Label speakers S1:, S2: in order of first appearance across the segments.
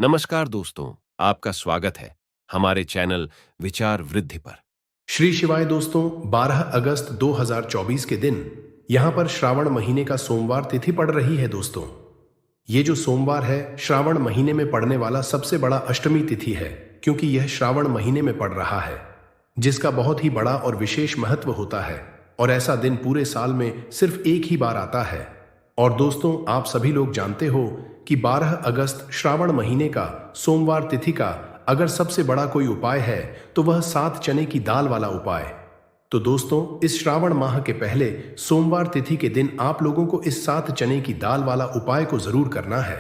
S1: नमस्कार दोस्तों, आपका स्वागत है हमारे चैनल विचार वृद्धि पर।
S2: श्री शिवाय दोस्तों, 12 अगस्त 2024 के दिन यहां पर श्रावण महीने का सोमवार तिथि पड़ रही है दोस्तों। ये जो सोमवार है श्रावण महीने में पड़ने वाला सबसे बड़ा अष्टमी तिथि है, क्योंकि यह श्रावण महीने में पड़ रहा है, जिसका बहुत ही बड़ा और विशेष महत्व होता है। और ऐसा दिन पूरे साल में सिर्फ एक ही बार आता है। और दोस्तों, आप सभी लोग जानते हो कि 12 अगस्त श्रावण महीने का सोमवार तिथि का अगर सबसे बड़ा कोई उपाय है तो वह 7 चने की दाल वाला उपाय। तो दोस्तों, इस श्रावण माह के पहले सोमवार तिथि के दिन आप लोगों को इस 7 चने की दाल वाला उपाय को जरूर करना है।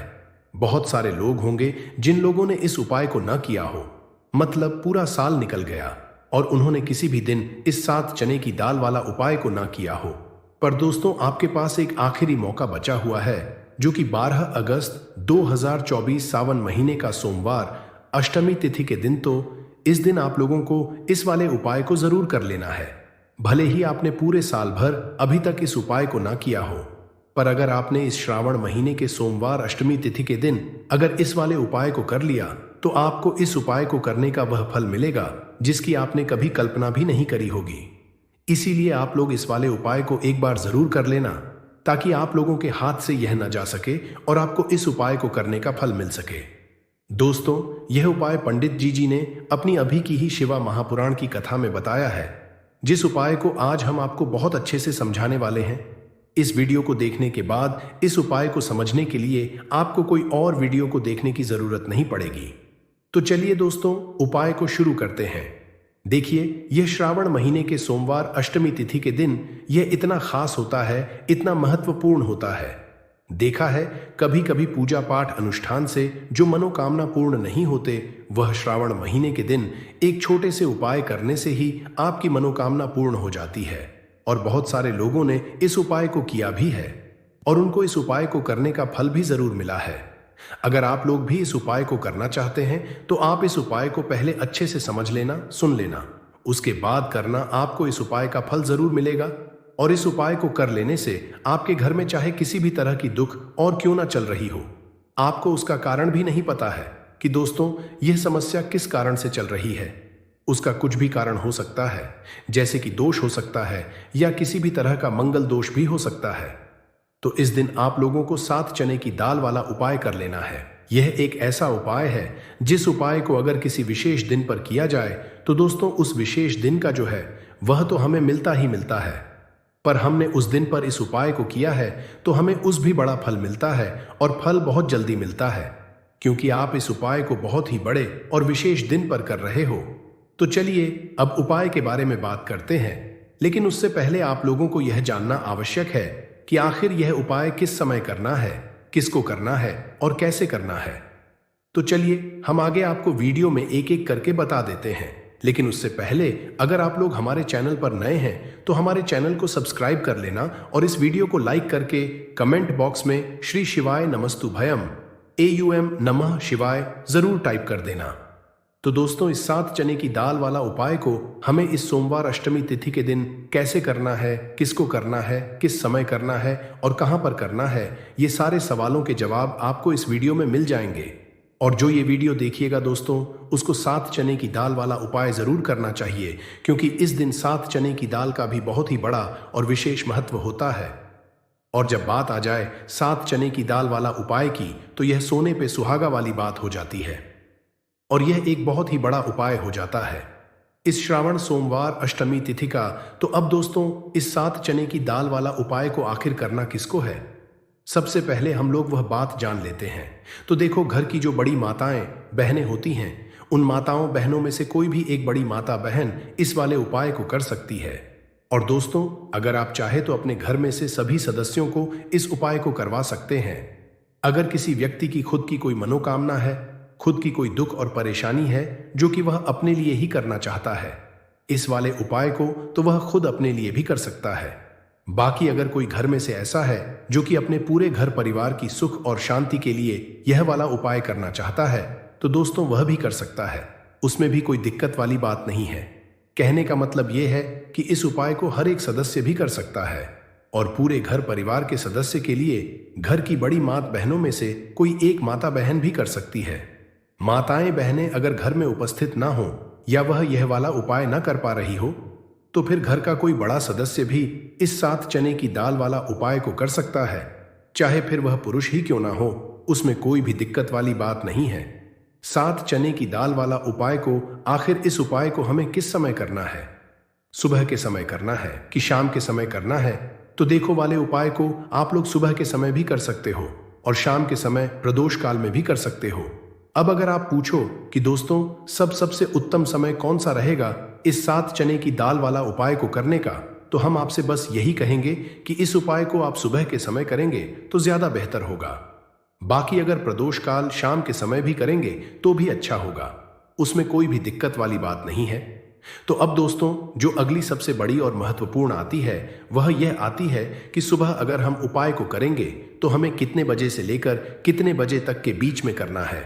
S2: बहुत सारे लोग होंगे जिन लोगों ने इस उपाय को न किया हो, मतलब पूरा साल निकल गया और उन्होंने किसी भी दिन इस 7 चने की दाल वाला उपाय को न किया हो। पर दोस्तों, आपके पास एक आखिरी मौका बचा हुआ है, जो कि 12 अगस्त 2024 सावन महीने का सोमवार अष्टमी तिथि के दिन। तो इस दिन आप लोगों को इस वाले उपाय को जरूर कर लेना है। भले ही आपने पूरे साल भर अभी तक इस उपाय को ना किया हो, पर अगर आपने इस श्रावण महीने के सोमवार अष्टमी तिथि के दिन अगर इस वाले उपाय को कर लिया तो आपको इस उपाय को करने का वह फल मिलेगा जिसकी आपने कभी कल्पना भी नहीं करी होगी। इसीलिए आप लोग इस वाले उपाय को एक बार जरूर कर लेना, ताकि आप लोगों के हाथ से यह न जा सके और आपको इस उपाय को करने का फल मिल सके। दोस्तों, यह उपाय पंडित जी ने अपनी अभी की ही शिवा महापुराण की कथा में बताया है, जिस उपाय को आज हम आपको बहुत अच्छे से समझाने वाले हैं। इस वीडियो को देखने के बाद इस उपाय को समझने के लिए आपको कोई और वीडियो को देखने की जरूरत नहीं पड़ेगी। तो चलिए दोस्तों, उपाय को शुरू करते हैं। देखिए, यह श्रावण महीने के सोमवार अष्टमी तिथि के दिन यह इतना खास होता है, इतना महत्वपूर्ण होता है। देखा है, कभी कभी पूजा पाठ अनुष्ठान से जो मनोकामना पूर्ण नहीं होते, वह श्रावण महीने के दिन एक छोटे से उपाय करने से ही आपकी मनोकामना पूर्ण हो जाती है। और बहुत सारे लोगों ने इस उपाय को किया भी है और उनको इस उपाय को करने का फल भी जरूर मिला है। अगर आप लोग भी इस उपाय को करना चाहते हैं तो आप इस उपाय को पहले अच्छे से समझ लेना, सुन लेना, उसके बाद करना। आपको इस उपाय का फल जरूर मिलेगा। और इस उपाय को कर लेने से आपके घर में चाहे किसी भी तरह की दुख और क्यों ना चल रही हो, आपको उसका कारण भी नहीं पता है कि दोस्तों यह समस्या किस कारण से चल रही है। उसका कुछ भी कारण हो सकता है, जैसे कि दोष हो सकता है या किसी भी तरह का मंगल दोष भी हो सकता है। तो इस दिन आप लोगों को 7 चने की दाल वाला उपाय कर लेना है। यह एक ऐसा उपाय है जिस उपाय को अगर किसी विशेष दिन पर किया जाए तो दोस्तों उस विशेष दिन का जो है वह तो हमें मिलता ही मिलता है, पर हमने उस दिन पर इस उपाय को किया है तो हमें उस भी बड़ा फल मिलता है और फल बहुत जल्दी मिलता है, क्योंकि आप इस उपाय को बहुत ही बड़े और विशेष दिन पर कर रहे हो। तो चलिए अब उपाय के बारे में बात करते हैं, लेकिन उससे पहले आप लोगों को यह जानना आवश्यक है कि आखिर यह उपाय किस समय करना है, किसको करना है और कैसे करना है। तो चलिए हम आगे आपको वीडियो में एक एक करके बता देते हैं। लेकिन उससे पहले अगर आप लोग हमारे चैनल पर नए हैं तो हमारे चैनल को सब्सक्राइब कर लेना और इस वीडियो को लाइक करके कमेंट बॉक्स में श्री शिवाय नमस्तु भयम AUM नमः शिवाय जरूर टाइप कर देना। तो दोस्तों, इस 7 चने की दाल वाला उपाय को हमें इस सोमवार अष्टमी तिथि के दिन कैसे करना है, किसको करना है, किस समय करना है और कहां पर करना है, ये सारे सवालों के जवाब आपको इस वीडियो में मिल जाएंगे। और जो ये वीडियो देखिएगा दोस्तों, उसको 7 चने की दाल वाला उपाय जरूर करना चाहिए, क्योंकि इस दिन 7 चने की दाल का भी बहुत ही बड़ा और विशेष महत्व होता है। और जब बात आ जाए 7 चने की दाल वाला उपाय की, तो यह सोने पे सुहागा वाली बात हो जाती है और यह एक बहुत ही बड़ा उपाय हो जाता है इस श्रावण सोमवार अष्टमी तिथि का। तो अब दोस्तों, इस 7 चने की दाल वाला उपाय को आखिर करना किसको है, सबसे पहले हम लोग वह बात जान लेते हैं। तो देखो, घर की जो बड़ी माताएं बहनें होती हैं, उन माताओं बहनों में से कोई भी एक बड़ी माता बहन इस वाले उपाय को कर सकती है। और दोस्तों, अगर आप चाहे तो अपने घर में से सभी सदस्यों को इस उपाय को करवा सकते हैं। अगर किसी व्यक्ति की खुद की कोई मनोकामना है, खुद की कोई दुख और परेशानी है जो कि वह अपने लिए ही करना चाहता है, इस वाले उपाय को तो वह खुद अपने लिए भी कर सकता है। बाकी अगर कोई घर में से ऐसा है जो कि अपने पूरे घर परिवार की सुख और शांति के लिए यह वाला उपाय करना चाहता है, तो दोस्तों वह भी कर सकता है। उसमें भी कोई दिक्कत वाली बात नहीं है। कहने का मतलब यह है कि इस उपाय को हर एक सदस्य भी कर सकता है और पूरे घर परिवार के सदस्य के लिए घर की बड़ी माता बहनों में से कोई एक माता बहन भी कर सकती है। माताएं बहनें अगर घर में उपस्थित ना हो या वह यह वाला उपाय ना कर पा रही हो तो फिर घर का कोई बड़ा सदस्य भी इस 7 चने की दाल वाला उपाय को कर सकता है, चाहे फिर वह पुरुष ही क्यों ना हो, उसमें कोई भी दिक्कत वाली बात नहीं है। 7 चने की दाल वाला उपाय को आखिर इस उपाय को हमें किस समय करना है? सुबह के समय करना है कि शाम के समय करना है? तो देखो वाले उपाय को आप लोग सुबह के समय भी कर सकते हो और शाम के समय प्रदोष काल में भी कर सकते हो। अब अगर आप पूछो कि दोस्तों सबसे उत्तम समय कौन सा रहेगा इस 7 चने की दाल वाला उपाय को करने का, तो हम आपसे बस यही कहेंगे कि इस उपाय को आप सुबह के समय करेंगे तो ज्यादा बेहतर होगा। बाकी अगर प्रदोष काल शाम के समय भी करेंगे तो भी अच्छा होगा, उसमें कोई भी दिक्कत वाली बात नहीं है। तो अब दोस्तों जो अगली सबसे बड़ी और महत्वपूर्ण आती है वह यह आती है कि सुबह अगर हम उपाय को करेंगे तो हमें कितने बजे से लेकर कितने बजे तक के बीच में करना है,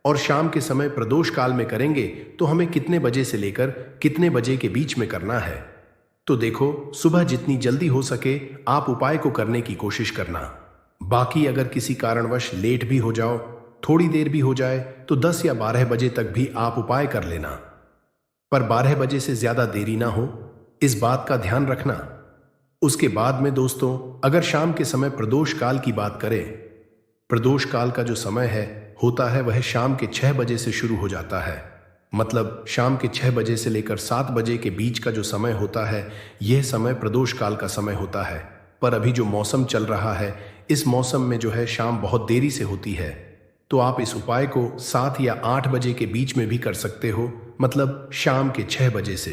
S2: और शाम के समय प्रदोष काल में करेंगे तो हमें कितने बजे से लेकर कितने बजे के बीच में करना है। तो देखो सुबह जितनी जल्दी हो सके आप उपाय को करने की कोशिश करना। बाकी अगर किसी कारणवश लेट भी हो जाओ, थोड़ी देर भी हो जाए, तो 10 या 12 बजे तक भी आप उपाय कर लेना, पर 12 बजे से ज्यादा देरी ना हो, इस बात का ध्यान रखना। उसके बाद में दोस्तों अगर शाम के समय प्रदोष काल की बात करें, प्रदोष काल का जो समय होता है वह शाम के 6 बजे से शुरू हो जाता है। मतलब शाम के 6 बजे से लेकर 7 बजे के बीच का जो समय होता है यह समय प्रदोष काल का समय होता है। पर अभी जो मौसम चल रहा है इस मौसम में जो है शाम बहुत देरी से होती है, तो आप इस उपाय को 7 या 8 बजे के बीच में भी कर सकते हो। मतलब शाम के 6 बजे से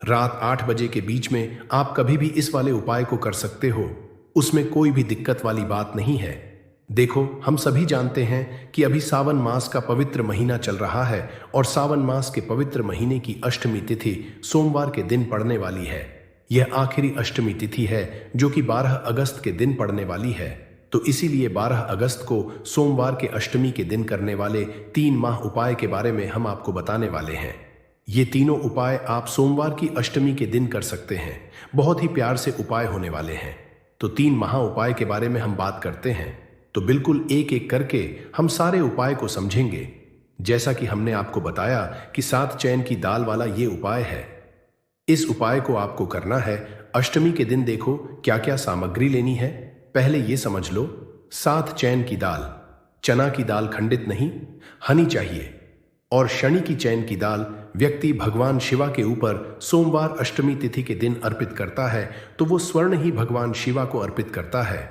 S2: रात 8 बजे के बीच में आप कभी भी इस वाले उपाय को कर सकते हो, उसमें कोई भी दिक्कत वाली बात नहीं है। देखो हम सभी जानते हैं कि अभी सावन मास का पवित्र महीना चल रहा है और सावन मास के पवित्र महीने की अष्टमी तिथि सोमवार के दिन पड़ने वाली है। यह आखिरी अष्टमी तिथि है जो कि 12 अगस्त के दिन पड़ने वाली है। तो इसीलिए 12 अगस्त को सोमवार के अष्टमी के दिन करने वाले 3 माह उपाय के बारे में हम आपको बताने वाले हैं। ये तीनों उपाय आप सोमवार की अष्टमी के दिन कर सकते हैं। बहुत ही प्यार से उपाय होने वाले हैं। तो 3 महा उपाय के बारे में हम बात करते हैं, तो बिल्कुल एक एक करके हम सारे उपाय को समझेंगे। जैसा कि हमने आपको बताया कि 7 चैन की दाल वाला ये उपाय है। इस उपाय को आपको करना है अष्टमी के दिन। देखो क्या क्या सामग्री लेनी है, पहले ये समझ लो। 7 चैन की दाल, चना की दाल खंडित नहीं, हनी चाहिए। और शनि की चैन की दाल व्यक्ति भगवान शिवा के ऊपर सोमवार अष्टमी तिथि के दिन अर्पित करता है तो वो स्वर्ण ही भगवान शिवा को अर्पित करता है।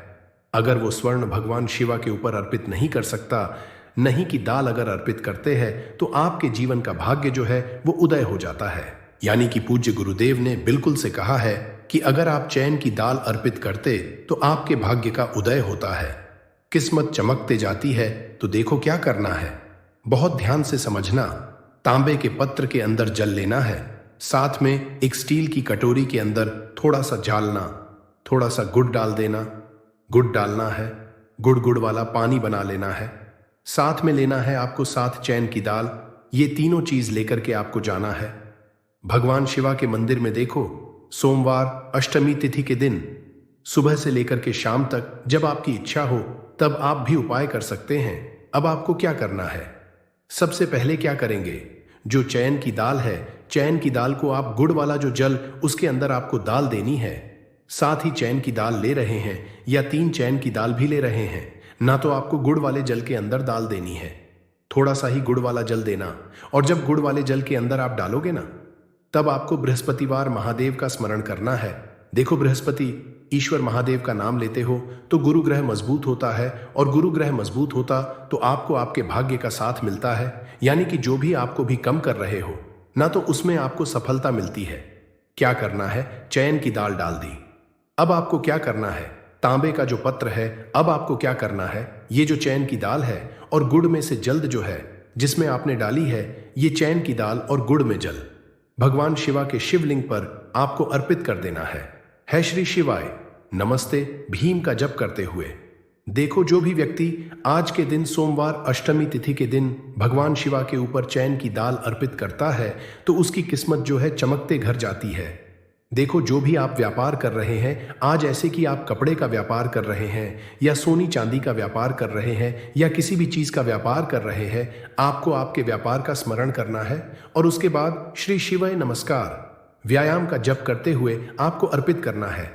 S2: अगर वो स्वर्ण भगवान शिवा के ऊपर अर्पित नहीं कर सकता, नहीं की दाल अगर अर्पित करते हैं तो आपके जीवन का भाग्य जो है वो उदय हो जाता है। यानी कि पूज्य गुरुदेव ने बिल्कुल से कहा है कि अगर आप चैन की दाल अर्पित करते तो आपके भाग्य का उदय होता है, किस्मत चमकते जाती है। तो देखो क्या करना है, बहुत ध्यान से समझना। तांबे के पत्र के अंदर जल लेना है, साथ में एक स्टील की कटोरी के अंदर थोड़ा सा जालना, थोड़ा सा गुड़ डाल देना, गुड़ डालना है, गुड़ वाला पानी बना लेना है। साथ में लेना है आपको 7 चैन की दाल। ये तीनों चीज लेकर के आपको जाना है भगवान शिवा के मंदिर में। देखो सोमवार अष्टमी तिथि के दिन सुबह से लेकर के शाम तक जब आपकी इच्छा हो तब आप भी उपाय कर सकते हैं। अब आपको क्या करना है, सबसे पहले क्या करेंगे, जो चैन की दाल है, चैन की दाल को आप गुड़ वाला जो जल उसके अंदर आपको दाल देनी है। साथ ही चैन की दाल ले रहे हैं या 3 चैन की दाल भी ले रहे हैं ना, तो आपको गुड़ वाले जल के अंदर दाल देनी है। थोड़ा सा ही गुड़ वाला जल देना, और जब गुड़ वाले जल के अंदर आप डालोगे ना तब आपको बृहस्पतिवार महादेव का स्मरण करना है। देखो बृहस्पति ईश्वर महादेव का नाम लेते हो तो गुरु ग्रह मजबूत होता है, और गुरु ग्रह मजबूत होता तो आपको आपके भाग्य का साथ मिलता है। यानी कि जो भी आपको भी कम कर रहे हो ना तो उसमें आपको सफलता मिलती है। क्या करना है, चैन की दाल डाल दी। अब आपको क्या करना है, तांबे का जो पत्र है, अब आपको क्या करना है, ये जो चैन की दाल है और गुड़ में से जल्द जो है जिसमें आपने डाली है, ये चैन की दाल और गुड़ में जल भगवान शिवा के शिवलिंग पर आपको अर्पित कर देना है श्री शिवाय नमस्ते भीम का जप करते हुए। देखो जो भी व्यक्ति आज के दिन सोमवार अष्टमी तिथि के दिन भगवान शिवा के ऊपर चैन की दाल अर्पित करता है तो उसकी किस्मत जो है चमकते घर जाती है। देखो, जो भी आप व्यापार कर रहे हैं आज, ऐसे कि आप कपड़े का व्यापार कर रहे हैं या सोनी चांदी का व्यापार कर रहे हैं या किसी भी चीज का व्यापार कर रहे हैं, आपको आपके व्यापार का स्मरण करना है और उसके बाद श्री शिवाय नमस्कार व्यायाम का जप करते हुए आपको अर्पित करना है।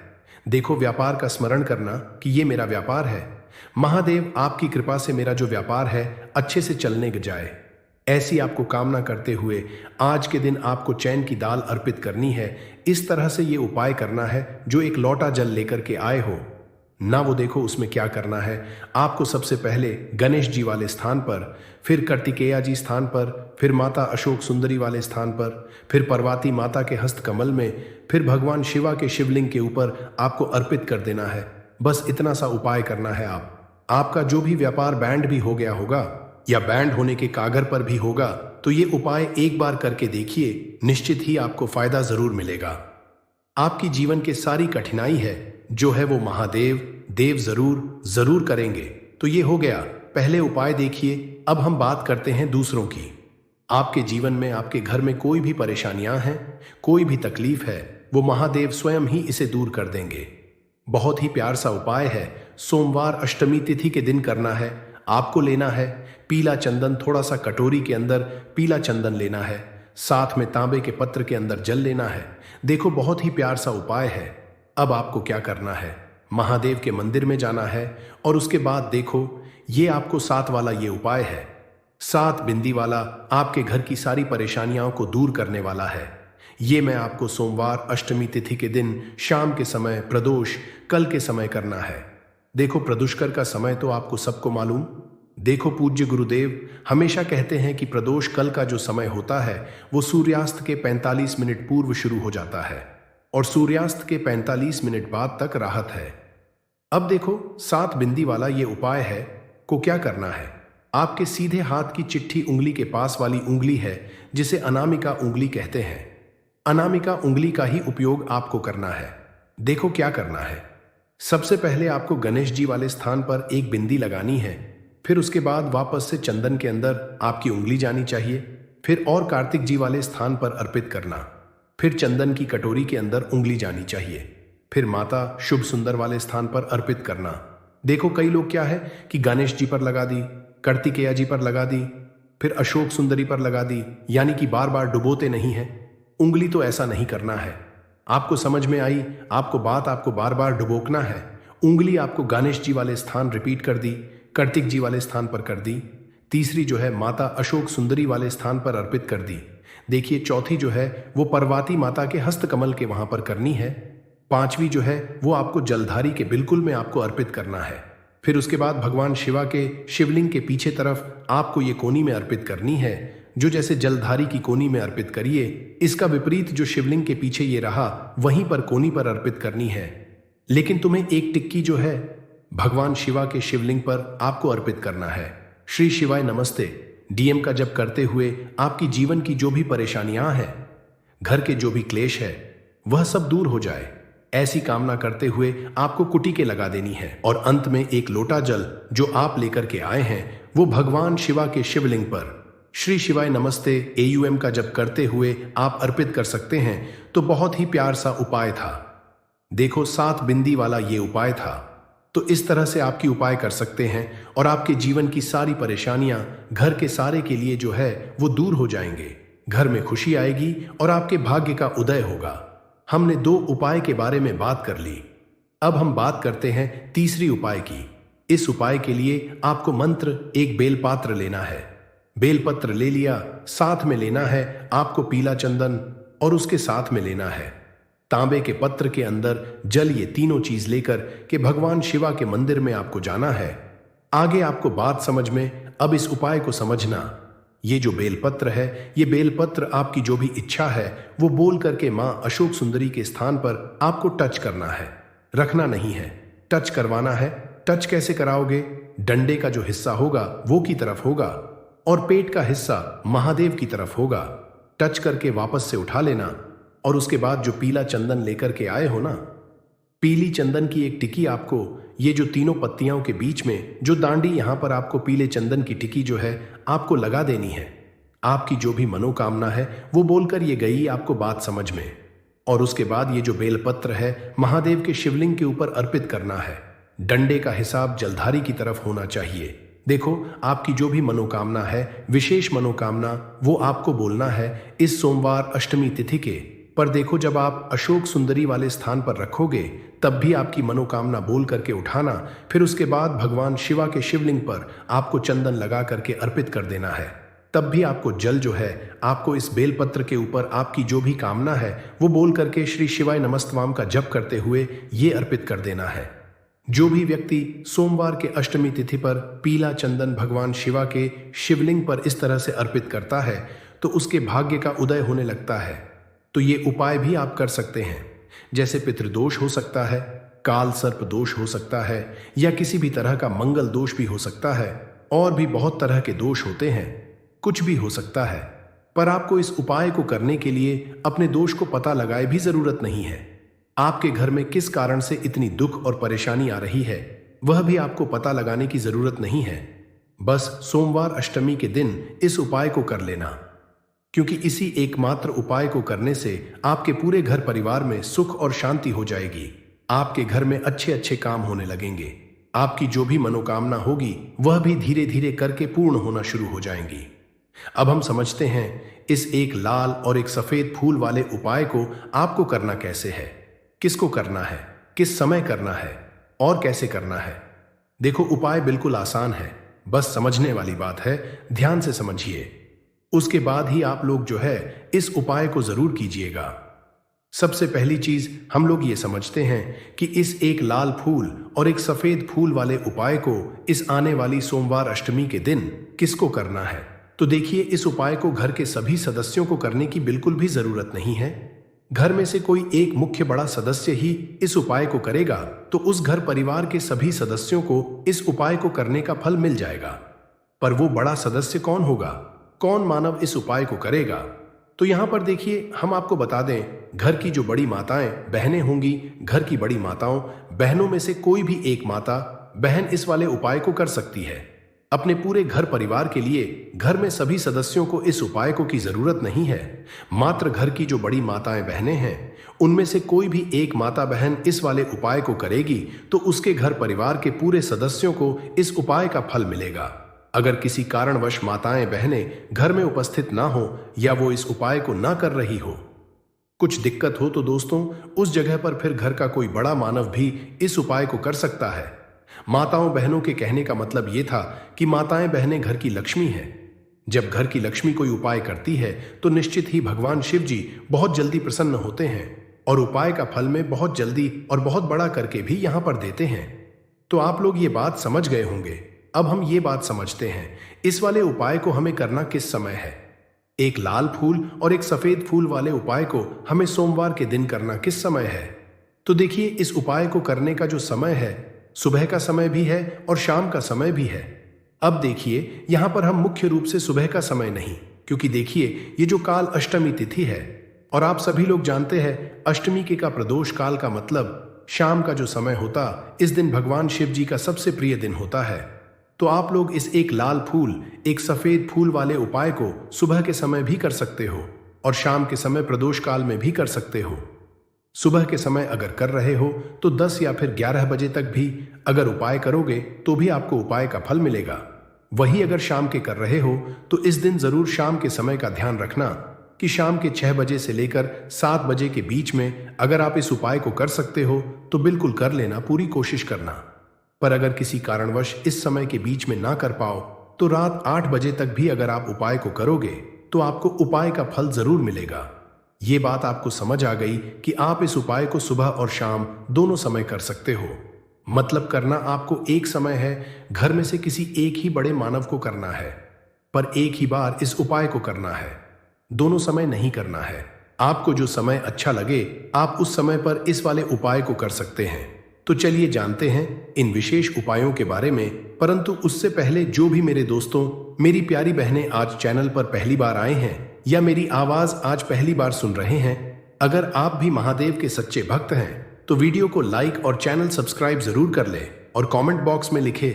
S2: देखो, व्यापार का स्मरण करना कि ये मेरा व्यापार है, महादेव आपकी कृपा से मेरा जो व्यापार है अच्छे से चलने जाए, ऐसी आपको कामना करते हुए आज के दिन आपको चैन की दाल अर्पित करनी है। इस तरह से ये उपाय करना है। जो एक लोटा जल लेकर के आए हो ना, वो देखो उसमें क्या करना है। आपको सबसे पहले गणेश जी वाले स्थान पर, फिर कार्तिकेया जी स्थान पर, फिर माता अशोक सुंदरी वाले स्थान पर, फिर पार्वती माता के हस्त कमल में, फिर भगवान शिवा के शिवलिंग के ऊपर आपको अर्पित कर देना है। बस इतना सा उपाय करना है। आपका जो भी व्यापार बैंड भी हो गया होगा या बैंड होने के कागर पर भी होगा, तो ये उपाय एक बार करके देखिए, निश्चित ही आपको फायदा जरूर मिलेगा। आपकी जीवन के सारी कठिनाई है जो है वो महादेव देव जरूर जरूर करेंगे। तो ये हो गया पहले उपाय। देखिए, अब हम बात करते हैं दूसरों की। आपके जीवन में, आपके घर में कोई भी परेशानियां हैं, कोई भी तकलीफ है, वो महादेव स्वयं ही इसे दूर कर देंगे। बहुत ही प्यार सा उपाय है। सोमवार अष्टमी तिथि के दिन करना है। आपको लेना है पीला चंदन, थोड़ा सा कटोरी के अंदर पीला चंदन लेना है, साथ में तांबे के पत्र के अंदर जल लेना है। देखो, बहुत ही प्यार सा उपाय है। अब आपको क्या करना है, महादेव के मंदिर में जाना है और उसके बाद देखो, ये आपको 7 वाला ये उपाय है। 7 बिंदी वाला आपके घर की सारी परेशानियों को दूर करने वाला है। ये मैं आपको सोमवार अष्टमी तिथि के दिन शाम के समय, प्रदोष कल के समय करना है। देखो, प्रदुष्कर का समय तो आपको सबको मालूम। देखो, पूज्य गुरुदेव हमेशा कहते हैं कि प्रदोष कल का जो समय होता है वो सूर्यास्त के 45 मिनट पूर्व शुरू हो जाता है और सूर्यास्त के 45 मिनट बाद तक राहत है। अब देखो, 7 बिंदी वाला ये उपाय है को क्या करना है। आपके सीधे हाथ की चिट्ठी उंगली के पास वाली उंगली है जिसे अनामिका उंगली कहते हैं, अनामिका उंगली का ही उपयोग आपको करना है। देखो क्या करना है। सबसे पहले आपको गणेश जी वाले स्थान पर एक बिंदी लगानी है, फिर उसके बाद वापस से चंदन के अंदर आपकी उंगली जानी चाहिए, फिर और कार्तिक जी वाले स्थान पर अर्पित करना, फिर चंदन की कटोरी के अंदर उंगली जानी चाहिए, फिर माता शुभ सुंदर वाले स्थान पर अर्पित करना। देखो, कई लोग क्या है कि गणेश जी पर लगा दी, कार्तिकेया जी पर लगा दी, फिर अशोक सुंदरी पर लगा दी, यानी कि बार बार डुबोते नहीं है उंगली। तो ऐसा नहीं करना है। आपको समझ में आई आपको बात, आपको बार बार डुबोकना है। उंगली आपको गणेश जी वाले स्थान रिपीट कर दी, कार्तिक जी वाले स्थान पर कर दी, तीसरी जो है माता अशोक सुंदरी वाले स्थान पर अर्पित कर दी। देखिए, चौथी जो है वो पार्वती माता के हस्त कमल के वहां पर करनी है। पांचवी जो है वो आपको जलधारी के बिल्कुल में आपको अर्पित करना है। फिर उसके बाद भगवान शिवा के शिवलिंग के पीछे तरफ आपको ये कोनी में अर्पित करनी है, जो जैसे जलधारी की कोनी में अर्पित करिए, इसका विपरीत जो शिवलिंग के पीछे ये रहा वहीं पर कोनी पर अर्पित करनी है। लेकिन तुम्हें एक टिक्की जो है भगवान शिवा के शिवलिंग पर आपको अर्पित करना है। श्री शिवाय नमस्ते डीएम का जप करते हुए आपकी जीवन की जो भी परेशानियां हैं, घर के जो भी क्लेश है, वह सब दूर हो जाए, ऐसी कामना करते हुए आपको कुटिके लगा देनी है। और अंत में एक लोटा जल जो आप लेकर के आए हैं वो भगवान शिवा के शिवलिंग पर श्री शिवाय नमस्ते एयूएम का जप करते हुए आप अर्पित कर सकते हैं। तो बहुत ही प्यार सा उपाय था। देखो, 7 बिंदी वाला ये उपाय था। तो इस तरह से आपकी उपाय कर सकते हैं और आपके जीवन की सारी परेशानियां घर के सारे के लिए जो है वो दूर हो जाएंगे। घर में खुशी आएगी और आपके भाग्य का उदय होगा। हमने 2 उपाय के बारे में बात कर ली। अब हम बात करते हैं तीसरी उपाय की। इस उपाय के लिए आपको मंत्र एक बेलपात्र लेना है। बेलपत्र ले लिया, साथ में लेना है आपको पीला चंदन और उसके साथ में लेना है तांबे के पत्र के अंदर जल। ये तीनों चीज लेकर के भगवान शिवा के मंदिर में आपको जाना है। आगे आपको बात समझ में, अब इस उपाय को समझना। ये जो बेलपत्र है, ये बेलपत्र आपकी जो भी इच्छा है वो बोल करके मां अशोक सुंदरी के स्थान पर आपको टच करना है, रखना नहीं है, टच करवाना है। टच कैसे कराओगे? डंडे का जो हिस्सा होगा वो की तरफ होगा और पेट का हिस्सा महादेव की तरफ होगा। टच करके वापस से उठा लेना और उसके बाद जो पीला चंदन लेकर के आए हो ना, पीली चंदन की एक टिकी आपको ये जो तीनों पत्तियों के बीच में जो दांडी, यहां पर आपको पीले चंदन की टिकी जो है आपको लगा देनी है। आपकी जो भी मनोकामना है वो बोलकर ये गई आपको बात समझ में। और उसके बाद ये जो बेलपत्र है महादेव के शिवलिंग के ऊपर अर्पित करना है। डंडे का हिसाब जलधारी की तरफ होना चाहिए। देखो, आपकी जो भी मनोकामना है, विशेष मनोकामना, वो आपको बोलना है इस सोमवार अष्टमी तिथि के। पर देखो, जब आप अशोक सुंदरी वाले स्थान पर रखोगे तब भी आपकी मनोकामना बोल करके उठाना। फिर उसके बाद भगवान शिवा के शिवलिंग पर आपको चंदन लगा करके अर्पित कर देना है। तब भी आपको जल जो है आपको इस बेलपत्र के ऊपर आपकी जो भी कामना है वो बोल करके श्री शिवाय नमस्तवाम का जप करते हुए ये अर्पित कर देना है। जो भी व्यक्ति सोमवार के अष्टमी तिथि पर पीला चंदन भगवान शिवा के शिवलिंग पर इस तरह से अर्पित करता है तो उसके भाग्य का उदय होने लगता है। तो ये उपाय भी आप कर सकते हैं। जैसे पितृदोष हो सकता है, काल सर्प दोष हो सकता है, या किसी भी तरह का मंगल दोष भी हो सकता है, और भी बहुत तरह के दोष होते हैं, कुछ भी हो सकता है। पर आपको इस उपाय को करने के लिए अपने दोष को पता लगाए भी जरूरत नहीं है। आपके घर में किस कारण से इतनी दुख और परेशानी आ रही है वह भी आपको पता लगाने की जरूरत नहीं है। बस सोमवार अष्टमी के दिन इस उपाय को कर लेना, क्योंकि इसी एकमात्र उपाय को करने से आपके पूरे घर परिवार में सुख और शांति हो जाएगी। आपके घर में अच्छे अच्छे काम होने लगेंगे। आपकी जो भी मनोकामना होगी वह भी धीरे धीरे करके पूर्ण होना शुरू हो जाएंगी। अब हम समझते हैं इस एक लाल और एक सफेद फूल वाले उपाय को आपको करना कैसे है, किसको करना है, किस समय करना है और कैसे करना है। देखो, उपाय बिल्कुल आसान है, बस समझने वाली बात है, ध्यान से समझिए। उसके बाद ही आप लोग जो है इस उपाय को जरूर कीजिएगा। सबसे पहली चीज हम लोग ये समझते हैं कि इस एक लाल फूल और एक सफेद फूल वाले उपाय को इस आने वाली सोमवार अष्टमी के दिन किसको करना है। तो देखिए, इस उपाय को घर के सभी सदस्यों को करने की बिल्कुल भी जरूरत नहीं है। घर में से कोई एक मुख्य बड़ा सदस्य ही इस उपाय को करेगा तो उस घर परिवार के सभी सदस्यों को इस उपाय को करने का फल मिल जाएगा। पर वो बड़ा सदस्य कौन होगा, कौन मानव इस उपाय को करेगा? तो यहां पर देखिए, हम आपको बता दें, घर की जो बड़ी माताएं बहनें होंगी, घर की बड़ी माताओं बहनों में से कोई भी एक माता बहन इस वाले उपाय को कर सकती है। अपने पूरे घर परिवार के लिए घर में सभी सदस्यों को इस उपाय को की जरूरत नहीं है। मात्र घर की जो बड़ी माताएं बहनें हैं उनमें से कोई भी एक माता बहन इस वाले उपाय को करेगी तो उसके घर परिवार के पूरे सदस्यों को इस उपाय का फल मिलेगा। अगर किसी कारणवश माताएं बहनें घर में उपस्थित ना हो या वो इस उपाय को ना कर रही हो, कुछ दिक्कत हो, तो दोस्तों उस जगह पर फिर घर का कोई बड़ा मानव भी इस उपाय को कर सकता है। माताओं बहनों के कहने का मतलब ये था कि माताएं बहनें घर की लक्ष्मी हैं। जब घर की लक्ष्मी कोई उपाय करती है तो निश्चित ही भगवान शिव जी बहुत जल्दी प्रसन्न होते हैं और उपाय का फल में बहुत जल्दी और बहुत बड़ा करके भी यहां पर देते हैं। तो आप लोग ये बात समझ गए होंगे। अब हम ये बात समझते हैं इस वाले उपाय को हमें करना किस समय है। एक लाल फूल और एक सफेद फूल वाले उपाय को हमें सोमवार के दिन करना किस समय है। तो देखिए, इस उपाय को करने का जो समय है सुबह का समय भी है और शाम का समय भी है। अब देखिए, यहां पर हम मुख्य रूप से सुबह का समय नहीं, क्योंकि देखिए ये जो काल अष्टमी तिथि है और आप सभी लोग जानते हैं अष्टमी के का प्रदोष काल का मतलब शाम का जो समय होता, इस दिन भगवान शिव जी का सबसे प्रिय दिन होता है। तो आप लोग इस एक लाल फूल एक सफेद फूल वाले उपाय को सुबह के समय भी कर सकते हो और शाम के समय प्रदोष काल में भी कर सकते हो। सुबह के समय अगर कर रहे हो तो 10 या फिर 11 बजे तक भी अगर उपाय करोगे तो भी आपको उपाय का फल मिलेगा। वही अगर शाम के कर रहे हो तो इस दिन जरूर शाम के समय का ध्यान रखना कि शाम के 6 बजे से लेकर 7 बजे के बीच में अगर आप इस उपाय को कर सकते हो तो बिल्कुल कर लेना, पूरी कोशिश करना। पर अगर किसी कारणवश इस समय के बीच में ना कर पाओ तो रात 8 बजे तक भी अगर आप उपाय को करोगे तो आपको उपाय का फल जरूर मिलेगा। ये बात आपको समझ आ गई कि आप इस उपाय को सुबह और शाम दोनों समय कर सकते हो। मतलब करना आपको एक समय है, घर में से किसी एक ही बड़े मानव को करना है, पर एक ही बार इस उपाय को करना है, दोनों समय नहीं करना है। आपको जो समय अच्छा लगे आप उस समय पर इस वाले उपाय को कर सकते हैं। तो चलिए जानते हैं इन विशेष उपायों के बारे में। परंतु उससे पहले जो भी मेरे दोस्तों, मेरी प्यारी बहनें आज चैनल पर पहली बार आए हैं या मेरी आवाज आज पहली बार सुन रहे हैं, अगर आप भी महादेव के सच्चे भक्त हैं तो वीडियो को लाइक और चैनल सब्सक्राइब जरूर कर ले और कमेंट बॉक्स में लिखे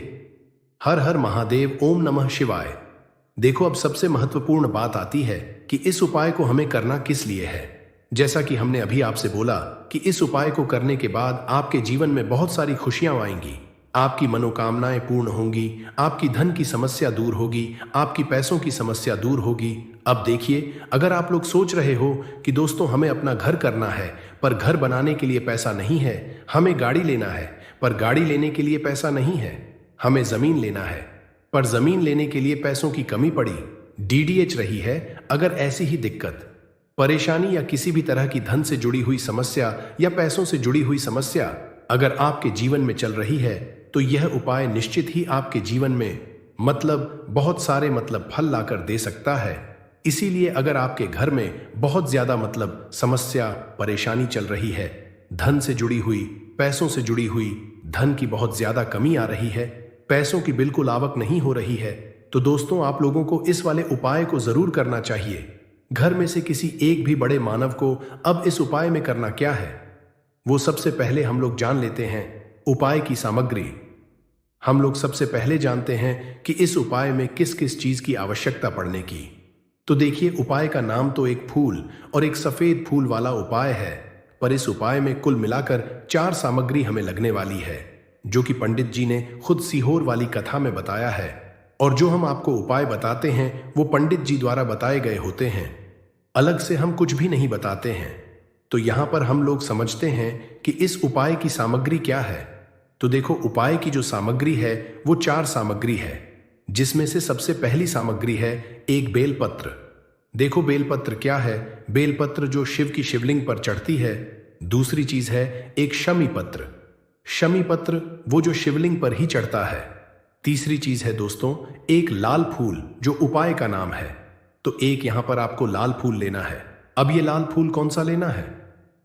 S2: हर हर महादेव, ओम नमः शिवाय। देखो, अब सबसे महत्वपूर्ण बात आती है कि इस उपाय को हमें करना किस लिए है। जैसा कि हमने अभी आपसे बोला कि इस उपाय को करने के बाद आपके जीवन में बहुत सारी खुशियां आएंगी, आपकी मनोकामनाएं पूर्ण होंगी, आपकी धन की समस्या दूर होगी, आपकी पैसों की समस्या दूर होगी। अब देखिए, अगर आप लोग सोच रहे हो कि दोस्तों हमें अपना घर करना है पर घर बनाने के लिए पैसा नहीं है, हमें गाड़ी लेना है पर गाड़ी लेने के लिए पैसा नहीं है, हमें जमीन लेना है पर जमीन लेने के लिए पैसों की कमी पड़ी, डीडीएच रही है, अगर ऐसी ही दिक्कत, परेशानी या किसी भी तरह की धन से जुड़ी हुई समस्या या पैसों से जुड़ी हुई समस्या अगर आपके जीवन में चल रही है, तो यह उपाय निश्चित ही आपके जीवन में बहुत सारे फल लाकर दे सकता है। इसीलिए अगर आपके घर में बहुत ज्यादा समस्या परेशानी चल रही है, धन से जुड़ी हुई, पैसों से जुड़ी हुई, धन की बहुत ज्यादा कमी आ रही है, पैसों की बिल्कुल आवक नहीं हो रही है, तो दोस्तों आप लोगों को इस वाले उपाय को जरूर करना चाहिए। घर में से किसी एक भी बड़े मानव को अब इस उपाय में करना क्या है, वो सबसे पहले हम लोग जान लेते हैं उपाय की सामग्री। हम लोग सबसे पहले जानते हैं कि इस उपाय में किस किस चीज की आवश्यकता पड़ने की। तो देखिए, उपाय का नाम तो एक फूल और एक सफेद फूल वाला उपाय है, पर इस उपाय में कुल मिलाकर 4 सामग्री हमें लगने वाली है, जो कि पंडित जी ने खुद सीहोर वाली कथा में बताया है। और जो हम आपको उपाय बताते हैं वो पंडित जी द्वारा बताए गए होते हैं, अलग से हम कुछ भी नहीं बताते हैं। तो यहां पर हम लोग समझते हैं कि इस उपाय की सामग्री क्या है। तो देखो, उपाय की जो सामग्री है वो 4 सामग्री है, जिसमें से सबसे पहली सामग्री है एक बेलपत्र। देखो बेलपत्र क्या है, बेलपत्र जो शिव की शिवलिंग पर चढ़ती है। दूसरी चीज है एक शमी पत्र, शमी पत्र वो जो शिवलिंग पर ही चढ़ता है। तीसरी चीज है दोस्तों एक लाल फूल, जो उपाय का नाम है। तो एक यहां पर आपको लाल फूल लेना है। अब ये लाल फूल कौन सा लेना है,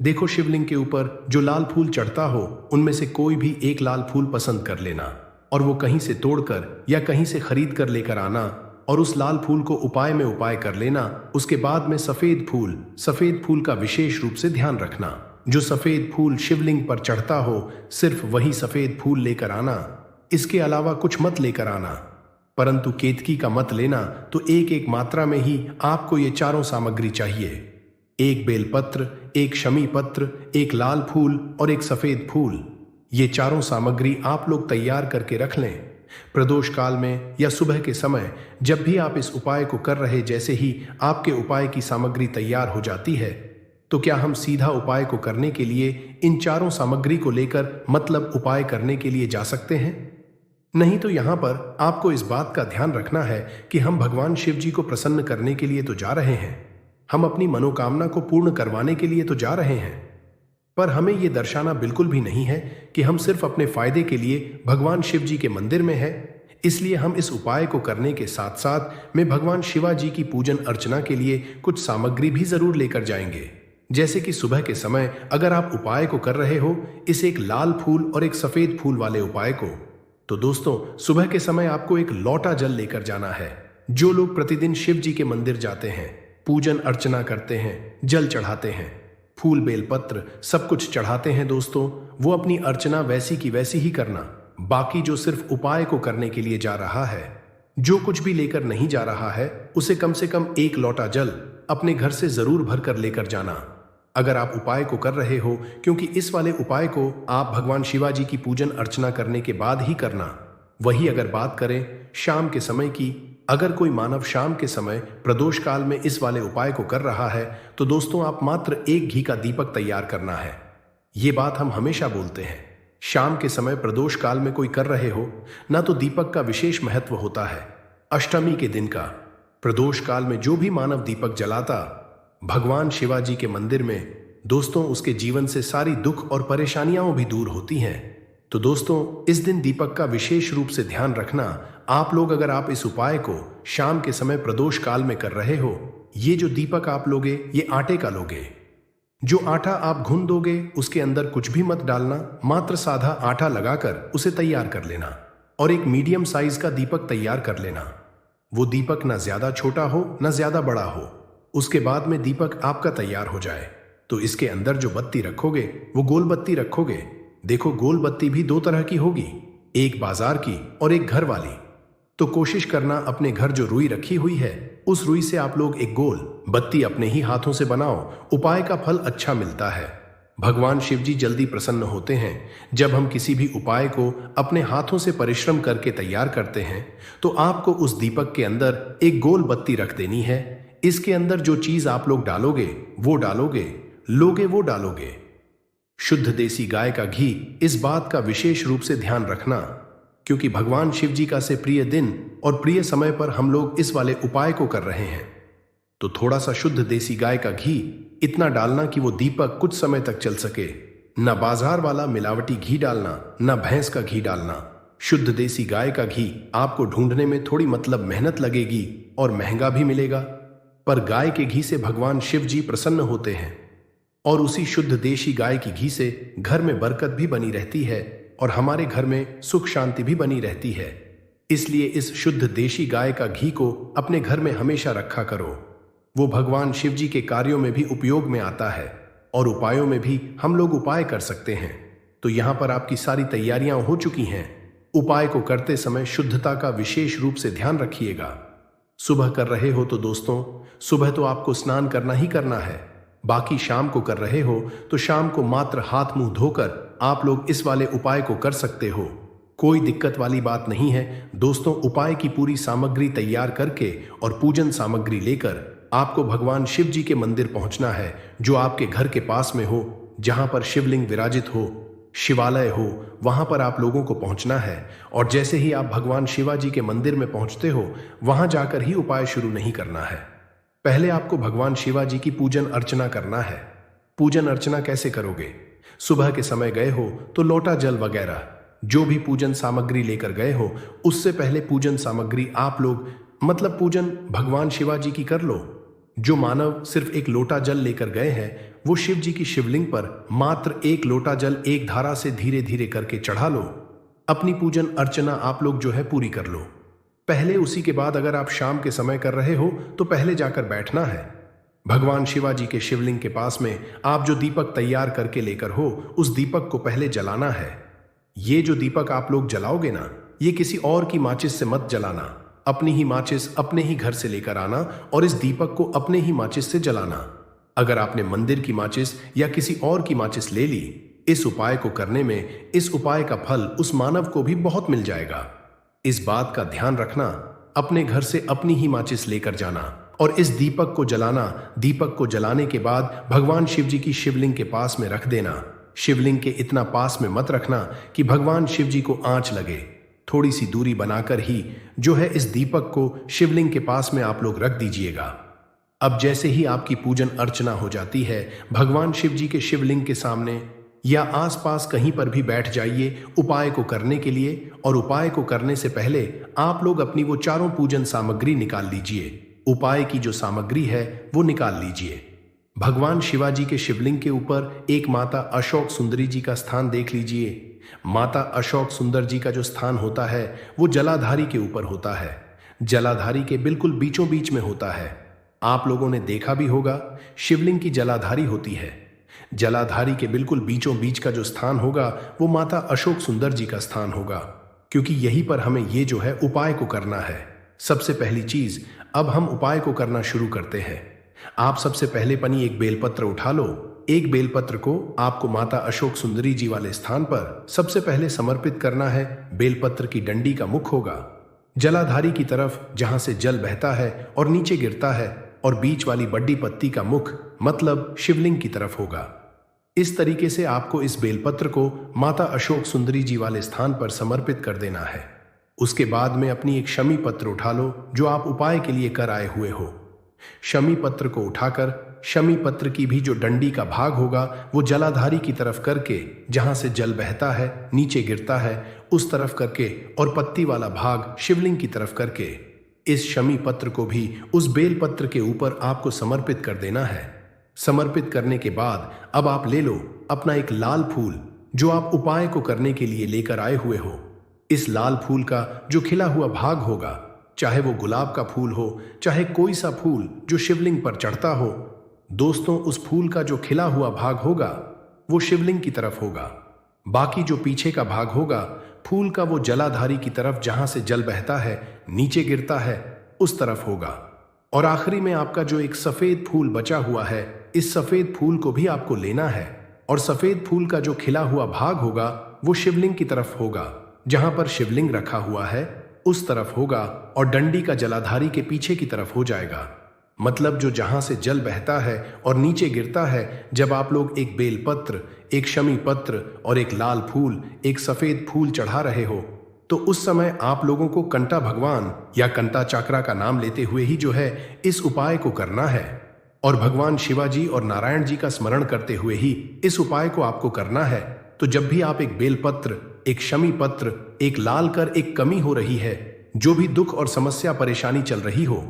S2: देखो शिवलिंग के ऊपर जो लाल फूल चढ़ता हो उनमें से कोई भी एक लाल फूल पसंद कर लेना, और वो कहीं से तोड़कर या कहीं से खरीद कर लेकर आना, और उस लाल फूल को उपाय में उपाय कर लेना। उसके बाद में सफेद फूल का विशेष रूप से ध्यान रखना। जो सफेद फूल शिवलिंग पर चढ़ता हो, सिर्फ वही सफेद फूल लेकर आना, इसके अलावा कुछ मत लेकर आना। परंतु केतकी का मत लेना। तो एक एक मात्रा में ही आपको ये चारों सामग्री चाहिए, एक बेलपत्र, एक शमी पत्र, एक लाल फूल और एक सफेद फूल। ये चारों सामग्री आप लोग तैयार करके रख लें। प्रदोष काल में या सुबह के समय जब भी आप इस उपाय को कर रहे, जैसे ही आपके उपाय की सामग्री तैयार हो जाती है, तो क्या हम सीधा उपाय को करने के लिए इन चारों सामग्री को लेकर उपाय करने के लिए जा सकते हैं? नहीं, तो यहां पर आपको इस बात का ध्यान रखना है कि हम भगवान शिव जी को प्रसन्न करने के लिए तो जा रहे हैं, हम अपनी मनोकामना को पूर्ण करवाने के लिए तो जा रहे हैं, पर हमें यह दर्शाना बिल्कुल भी नहीं है कि हम सिर्फ अपने फायदे के लिए भगवान शिव जी के मंदिर में हैं। इसलिए हम इस उपाय को करने के साथ साथ में भगवान शिवाजी की पूजन अर्चना के लिए कुछ सामग्री भी जरूर लेकर जाएंगे। जैसे कि सुबह के समय अगर आप उपाय को कर रहे हो, इस एक लाल फूल और एक सफेद फूल वाले उपाय को, तो दोस्तों सुबह के समय आपको एक लोटा जल लेकर जाना है। जो लोग प्रतिदिन शिव जी के मंदिर जाते हैं, पूजन अर्चना करते हैं, जल चढ़ाते हैं, फूल बेलपत्र सब कुछ चढ़ाते हैं दोस्तों, वो अपनी अर्चना वैसी की वैसी ही करना। बाकी जो सिर्फ उपाय को करने के लिए जा रहा है, जो कुछ भी लेकर नहीं जा रहा है, उसे कम से कम एक लोटा जल अपने घर से जरूर भर कर लेकर जाना। अगर आप उपाय को कर रहे हो, क्योंकि इस वाले उपाय को आप भगवान शिवाजी की पूजन अर्चना करने के बाद ही करना। वही अगर बात करें शाम के समय की, अगर कोई मानव शाम के समय प्रदोष काल में इस वाले उपाय को कर रहा है, तो दोस्तों आप मात्र एक घी का दीपक तैयार करना है। ये बात हम हमेशा बोलते हैं, शाम के समय प्रदोष काल में कोई कर रहे हो ना, तो दीपक का विशेष महत्व होता है। अष्टमी के दिन का प्रदोष काल में जो भी मानव दीपक जलाता भगवान शिवाजी के मंदिर में, दोस्तों उसके जीवन से सारी दुख और परेशानियां भी दूर होती हैं। तो दोस्तों इस दिन दीपक का विशेष रूप से ध्यान रखना। आप लोग अगर आप इस उपाय को शाम के समय प्रदोष काल में कर रहे हो, ये जो दीपक आप लोगे ये आटे का लोगे। जो आटा आप घुन दोगे उसके अंदर कुछ भी मत डालना, मात्र साधा आटा लगाकर उसे तैयार कर लेना और एक मीडियम साइज का दीपक तैयार कर लेना। वो दीपक ना ज्यादा छोटा हो ना ज्यादा बड़ा हो। उसके बाद में दीपक आपका तैयार हो जाए तो इसके अंदर जो बत्ती रखोगे वो गोल बत्ती रखोगे। देखो गोल बत्ती भी 2 तरह की होगी, एक बाजार की और एक घर वाली। तो कोशिश करना अपने घर जो रुई रखी हुई है उस रुई से आप लोग एक गोल बत्ती अपने ही हाथों से बनाओ। उपाय का फल अच्छा मिलता है। भगवान शिव जी जल्दी प्रसन्न होते हैं। जब हम किसी भी उपाय को अपने हाथों से परिश्रम करके तैयार करते हैं तो आपको उस दीपक के अंदर एक गोल बत्ती रख देनी है। इसके अंदर जो चीज आप लोग डालोगे वो डालोगे, लोगे वो डालोगे। शुद्ध देसी गाय का घी। इस बात का विशेष रूप से ध्यान रखना, क्योंकि भगवान शिव जी का से प्रिय दिन और प्रिय समय पर हम लोग इस वाले उपाय को कर रहे हैं। तो थोड़ा सा शुद्ध देसी गाय का घी इतना डालना कि वो दीपक कुछ समय तक चल सके। न बाजार वाला मिलावटी घी डालना, न भैंस का घी डालना। शुद्ध देसी गाय का घी आपको ढूंढने में थोड़ी मेहनत लगेगी और महंगा भी मिलेगा, पर गाय के घी से भगवान शिव जी प्रसन्न होते हैं और उसी शुद्ध देशी गाय की घी से घर में बरकत भी बनी रहती है और हमारे घर में सुख शांति भी बनी रहती है। इसलिए इस शुद्ध देशी गाय का घी को अपने घर में हमेशा रखा करो। वो भगवान शिव जी के कार्यों में भी उपयोग में आता है और उपायों में भी हम लोग उपाय कर सकते हैं। तो यहां पर आपकी सारी तैयारियां हो चुकी हैं। उपाय को करते समय शुद्धता का विशेष रूप से ध्यान रखिएगा। सुबह कर रहे हो तो दोस्तों, सुबह तो आपको स्नान करना ही करना है। बाकी शाम को कर रहे हो तो शाम को मात्र हाथ मुंह धोकर आप लोग इस वाले उपाय को कर सकते हो। कोई दिक्कत वाली बात नहीं है दोस्तों। उपाय की पूरी सामग्री तैयार करके और पूजन सामग्री लेकर आपको भगवान शिव जी के मंदिर पहुंचना है, जो आपके घर के पास में हो, जहां पर शिवलिंग विराजित हो, शिवालय हो, वहां पर आप लोगों को पहुंचना है। और जैसे ही आप भगवान शिवाजी के मंदिर में पहुंचते हो, वहां जाकर ही उपाय शुरू नहीं करना है। पहले आपको भगवान शिवाजी की पूजन अर्चना करना है। पूजन अर्चना कैसे करोगे? सुबह के समय गए हो तो लोटा जल वगैरह जो भी पूजन सामग्री लेकर गए हो, उससे पहले पूजन सामग्री आप लोग पूजन भगवान शिवाजी की कर लो। जो मानव सिर्फ एक लोटा जल लेकर गए हैं, वो शिव जी की शिवलिंग पर मात्र एक लोटा जल एक धारा से धीरे धीरे करके चढ़ा लो। अपनी पूजन अर्चना आप लोग जो है पूरी कर लो। पहले उसी के बाद अगर आप शाम के समय कर रहे हो तो पहले जाकर बैठना है। भगवान शिवाजी के शिवलिंग के पास में आप जो दीपक तैयार करके लेकर हो, उस दीपक को पहले जलाना है। ये जो दीपक आप लोग जलाओगे ना, ये किसी और की माचिस से मत जलाना। अपनी ही माचिस अपने ही घर से लेकर आना और इस दीपक को अपने ही माचिस से जलाना। अगर आपने मंदिर की माचिस या किसी और की माचिस ले ली, इस उपाय को करने में इस उपाय का फल उस मानव को भी बहुत मिल जाएगा। इस बात का ध्यान रखना, अपने घर से अपनी ही माचिस लेकर जाना और इस दीपक को जलाना। दीपक को जलाने के बाद भगवान शिव जी की शिवलिंग के पास में रख देना। शिवलिंग के इतना पास में मत रखना कि भगवान शिव जी को आंच लगे। थोड़ी सी दूरी बनाकर ही जो है इस दीपक को शिवलिंग के पास में आप लोग रख दीजिएगा। अब जैसे ही आपकी पूजन अर्चना हो जाती है, भगवान शिव जी के शिवलिंग के सामने या आसपास कहीं पर भी बैठ जाइए उपाय को करने के लिए। और उपाय को करने से पहले आप लोग अपनी वो चारों पूजन सामग्री निकाल लीजिए। उपाय की जो सामग्री है वो निकाल लीजिए। भगवान शिवाजी के शिवलिंग के ऊपर एक माता अशोक सुंदरी जी का स्थान देख लीजिए। माता अशोक सुंदर जी का जो स्थान होता है वो जलाधारी के ऊपर होता है। जलाधारी के बिल्कुल बीचों बीच में होता है। आप लोगों ने देखा भी होगा, शिवलिंग की जलाधारी होती है। जलाधारी के बिल्कुल बीचों बीच का जो स्थान होगा वो माता अशोक सुंदर जी का स्थान होगा, क्योंकि यहीं पर हमें ये जो है उपाय को करना है। सबसे पहली चीज, अब हम उपाय को करना शुरू करते हैं। आप सबसे पहले पनी एक बेलपत्र उठा लो। एक बेलपत्र को आपको माता अशोक सुंदरी जी वाले स्थान पर सबसे पहले समर्पित करना है। बेलपत्र की डंडी का मुख होगा जलाधारी की तरफ, जहां से जल बहता है और नीचे गिरता है, और बीच वाली बड्डी पत्ती का मुख शिवलिंग की तरफ होगा। इस तरीके से आपको इस बेलपत्र को माता अशोक सुंदरी जी वाले स्थान पर समर्पित कर देना है। उसके बाद में अपनी एक शमी पत्र उठा लो जो आप उपाय के लिए कर आए हुए हो। शमी पत्र को उठाकर शमी पत्र की भी जो डंडी का भाग होगा वो जलाधारी की तरफ करके, जहां से जल बहता है नीचे गिरता है, उस तरफ करके, और पत्ती वाला भाग शिवलिंग की तरफ करके इस शमी पत्र को भी उस बेल पत्र के ऊपर आपको समर्पित कर देना है। समर्पित करने के बाद अब आप ले लो अपना एक लाल फूल जो आप उपाय को करने के लिए लेकर आए हुए हो। इस लाल फूल का जो खिला हुआ भाग होगा, चाहे वो गुलाब का फूल हो, चाहे कोई सा फूल जो शिवलिंग पर चढ़ता हो, दोस्तों उस फूल का जो खिला हुआ भाग होगा वो शिवलिंग की तरफ होगा। बाकी जो पीछे का भाग होगा फूल का, वो जलाधारी की तरफ, जहां से जल बहता है नीचे गिरता है, उस तरफ होगा। और आखिरी में आपका जो एक सफेद फूल बचा हुआ है, इस सफेद फूल को भी आपको लेना है और सफेद फूल का जो खिला हुआ भाग होगा वो शिवलिंग की तरफ होगा। जहां पर शिवलिंग रखा हुआ है उस तरफ होगा और डंडी का जलाधारी के पीछे की तरफ हो जाएगा। मतलब जो जहां से जल बहता है और नीचे गिरता है, जब आप लोग एक बेलपत्र, एक शमी पत्र और एक लाल फूल, एक सफेद फूल चढ़ा रहे हो, तो उस समय आप लोगों को कंटा भगवान या कंटा चाकरा का नाम लेते हुए ही जो है इस उपाय को करना है और भगवान शिवाजी और नारायण जी का स्मरण करते हुए ही इस उपाय को आपको करना है। तो जब भी आप एक बेलपत्र, एक शमी पत्र, एक लाल कर एक कमी हो रही है, जो भी दुख और समस्या परेशानी चल रही हो,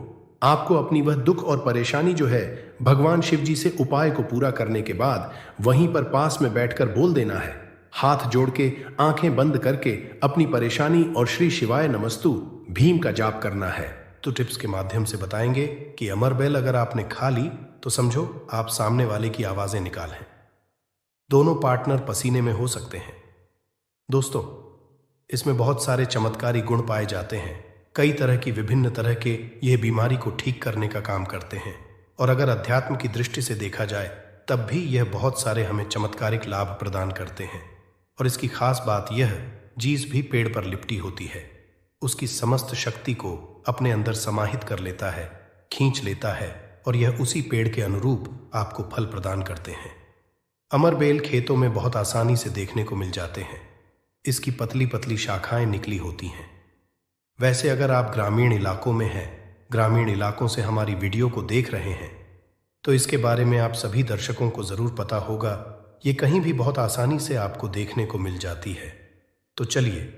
S2: आपको अपनी वह दुख और परेशानी जो है भगवान शिव जी से उपाय को पूरा करने के बाद वहीं पर पास में बैठकर बोल देना है। हाथ जोड़ के आंखें बंद करके अपनी परेशानी और श्री शिवाय नमस्तु भीम का जाप करना है। तो टिप्स के माध्यम से बताएंगे कि अमर बेल अगर आपने खा ली तो समझो आप सामने वाले की आवाजें निकालें। दोनों पार्टनर पसीने में हो सकते हैं। दोस्तों, इसमें बहुत सारे चमत्कारी गुण पाए जाते हैं। कई तरह की विभिन्न तरह के यह बीमारी को ठीक करने का काम करते हैं और अगर अध्यात्म की दृष्टि से देखा जाए तब भी यह बहुत सारे हमें चमत्कारिक लाभ प्रदान करते हैं। और इसकी खास बात यह, जीस भी पेड़ पर लिपटी होती है, उसकी समस्त शक्ति को अपने अंदर समाहित कर लेता है, खींच लेता है और यह उसी पेड़ के अनुरूप आपको फल प्रदान करते हैं। अमर बेल खेतों में बहुत आसानी से देखने को मिल जाते हैं। इसकी पतली पतली शाखाएं निकली होती हैं। वैसे अगर आप ग्रामीण इलाकों में हैं, ग्रामीण इलाकों से हमारी वीडियो को देख रहे हैं, तो इसके बारे में आप सभी दर्शकों को ज़रूर पता होगा। ये कहीं भी बहुत आसानी से आपको देखने को मिल जाती है। तो चलिए,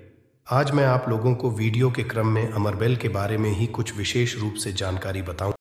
S2: आज मैं आप लोगों को वीडियो के क्रम में अमरबेल के बारे में ही कुछ विशेष रूप से जानकारी बताऊं।